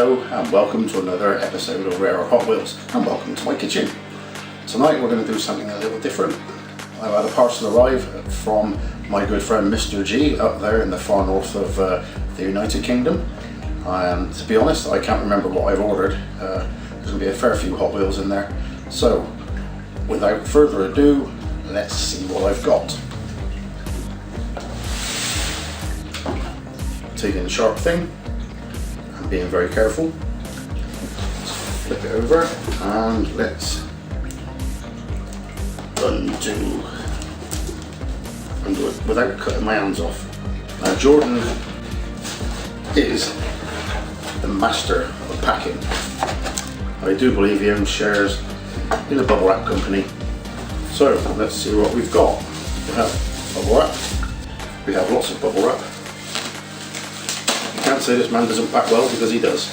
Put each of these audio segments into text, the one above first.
Hello and welcome to another episode of Rare Hot Wheels, and welcome to my kitchen. Tonight we're going to do something a little different. I've had a parcel arrive from my good friend Mr. G up there in the far north of the United Kingdom, and to be honest I can't remember what I've ordered. There's going to be a fair few Hot Wheels in there, so without further ado, let's see what I've got. Taking the sharp thing and being very careful. Flip it over and let's undo it without cutting my hands off. Now Jordan is the master of packing. I do believe he owns shares in a bubble wrap company. So let's see what we've got. We have bubble wrap. We have lots of bubble wrap. You can't say this man doesn't pack well, because he does.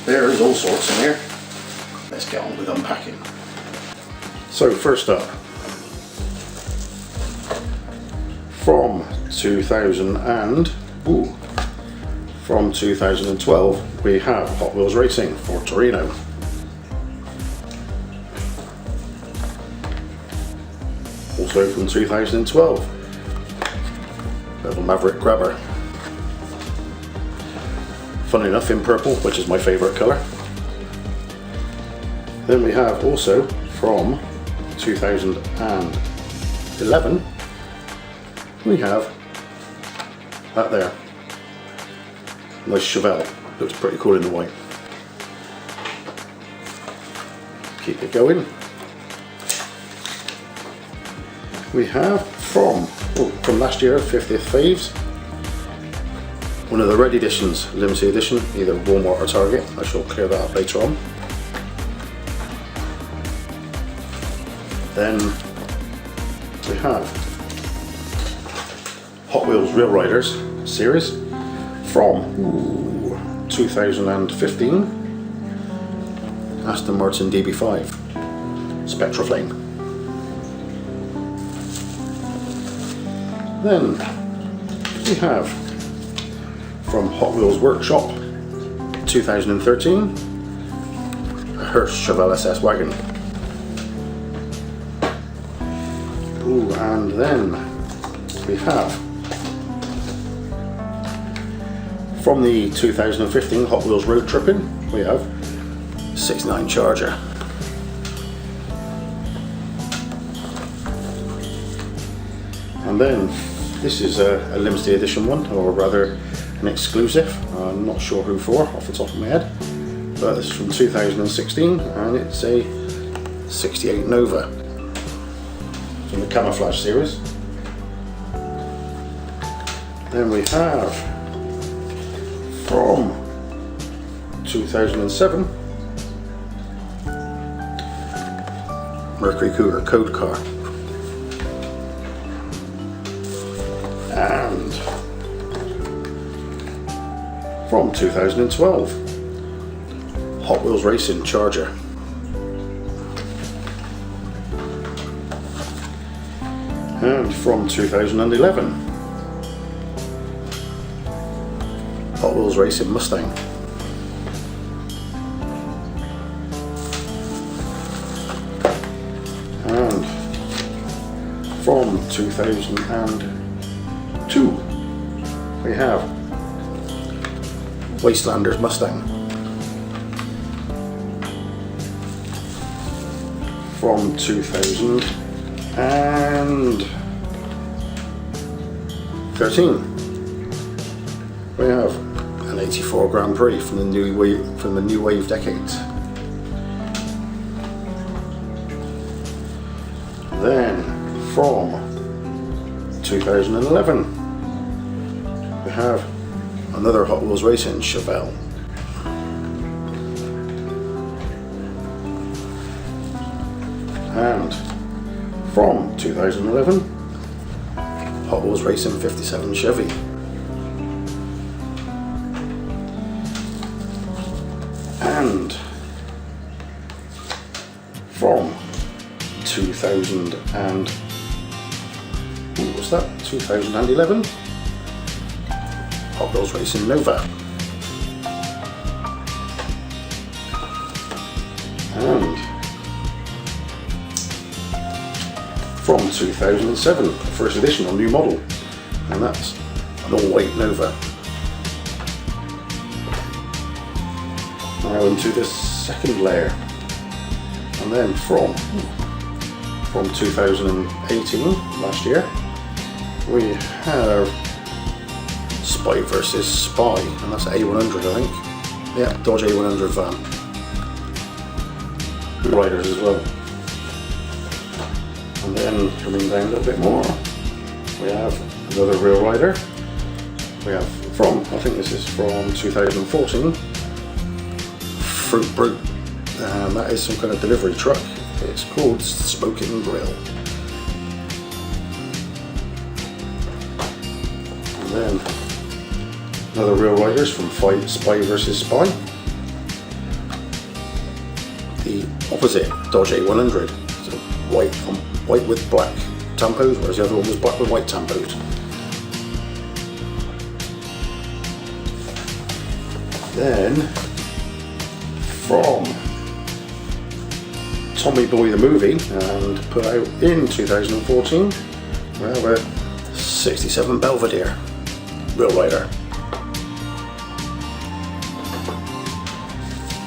There is all sorts in here. Let's get on with unpacking. So first up, from 2012 we have Hot Wheels Racing for Torino. Also from 2012, little Maverick grabber. Funny enough, in purple, which is my favourite colour. Then we have also from 2011, we have that there. Nice Chevelle, looks pretty cool in the white. Keep it going. We have from last year, 50th Faves, one of the red editions, limited edition, either Walmart or Target. I shall clear that up later on. Then we have Hot Wheels Real Riders series from 2015, Aston Martin DB5 Spectra Flame. Then we have from Hot Wheels Workshop 2013, a Hearst Chevelle SS wagon. And then we have from the 2015 Hot Wheels Road Tripping, we have 69 Charger. And then this is a limited edition one, or rather an exclusive. I'm not sure who for off the top of my head, but this is from 2016 and it's a 68 Nova from the Camouflage series. Then we have from 2007 Mercury Cougar Code Car. And from 2012, Hot Wheels Racing Charger. And from 2011, Hot Wheels Racing Mustang. And from 2002, we have Wastelanders Mustang. From 2013, we have an 84 Grand Prix from the New Wave decades. Then from 2011, we have another Hot Wheels Racing Chevelle. And from 2011, Hot Wheels Racing 57 Chevy. And from 2011, Hot Wheels Racing Nova. And from 2007, first edition on new model, and that's an all-white Nova. Now into the second layer, and then from 2018, last year, we have Spy versus Spy, and that's A100, I think. Yeah, Dodge A100 van. Riders as well. And then coming down a little bit more, we have another real rider. We have I think this is from 2014, Fruit Brute, and that is some kind of delivery truck. It's called Smoking Grill. And then another real riders from Spy versus Spy. The opposite Dodge A100, so white with black tampos, whereas the other one was black with white tampos. Then from Tommy Boy the movie, and put out in 2014, we have a 67 Belvedere real rider.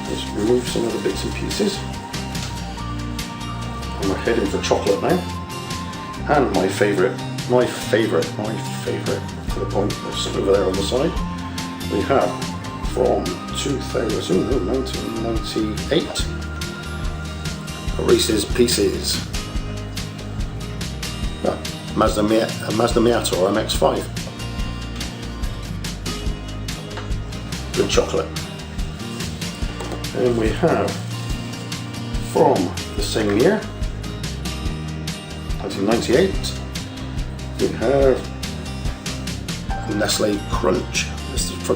Let's remove some of the bits and pieces. And we're heading for chocolate now. And my favourite, to the point, that's over there on the side, we have from 1998, Reese's Pieces, Mazda Miata or MX-5. Good chocolate. And we have from the same year, 1998, we have Nestle Crunch.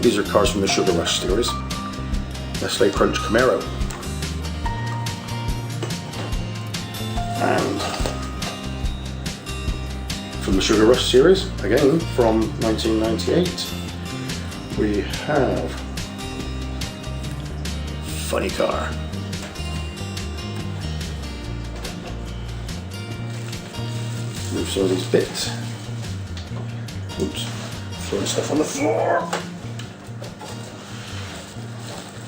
These are cars from the Sugar Rush series. Nestle Crunch Camaro. And from the Sugar Rush series, again from 1998, we have Funny Car. Move some of these bits. Oops, throwing stuff on the floor.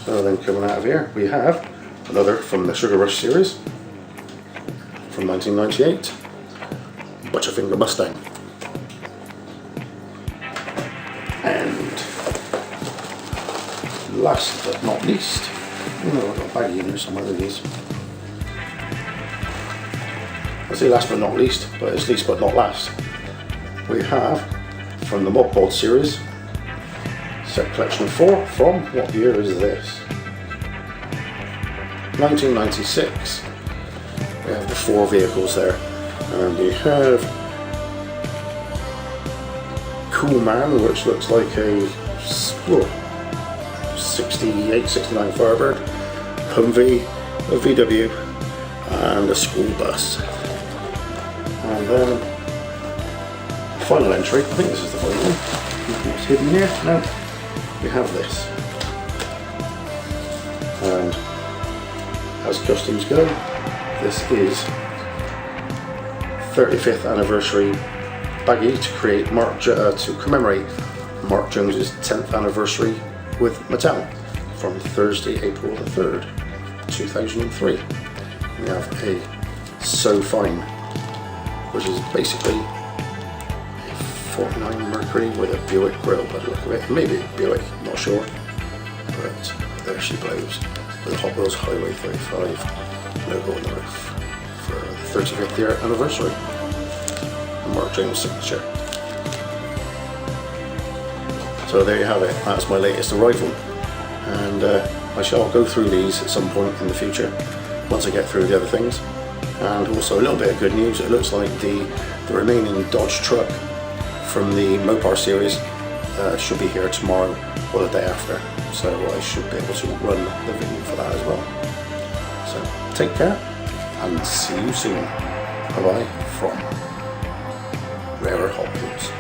So then coming out of here, we have another from the Sugar Rush series from 1998, Butcherfinger Mustang. And last but not least, I've got a baggie in there somewhere of these. I say last but not least, but it's least but not last. We have from the Mod Pod series, set collection 4, from what year is this? 1996. We have the 4 vehicles there, and we have Cool Man, which looks like a 68, 69 Firebird, Humvee, a VW, and a school bus. And then final entry, I think this is the final one. What's hidden here? No, we have this. And as customs go, this is 35th anniversary baggie to commemorate Mark Jones's 10th anniversary with Mattel from Thursday, April the 3rd, 2003. We have a So Fine, which is basically a 49 Mercury with a Buick grille by the look of it. Maybe a Buick, not sure. But there she blows with a Hot Wheels Highway 35 logo on the roof for the 35th year anniversary. Mark Jones signature. So there you have it, that's my latest arrival, and I shall go through these at some point in the future once I get through the other things. And also a little bit of good news, it looks like the remaining Dodge truck from the Mopar series should be here tomorrow or the day after, so I should be able to run the video for that as well. So take care and see you soon. Bye bye from Rarer Hot Wheels.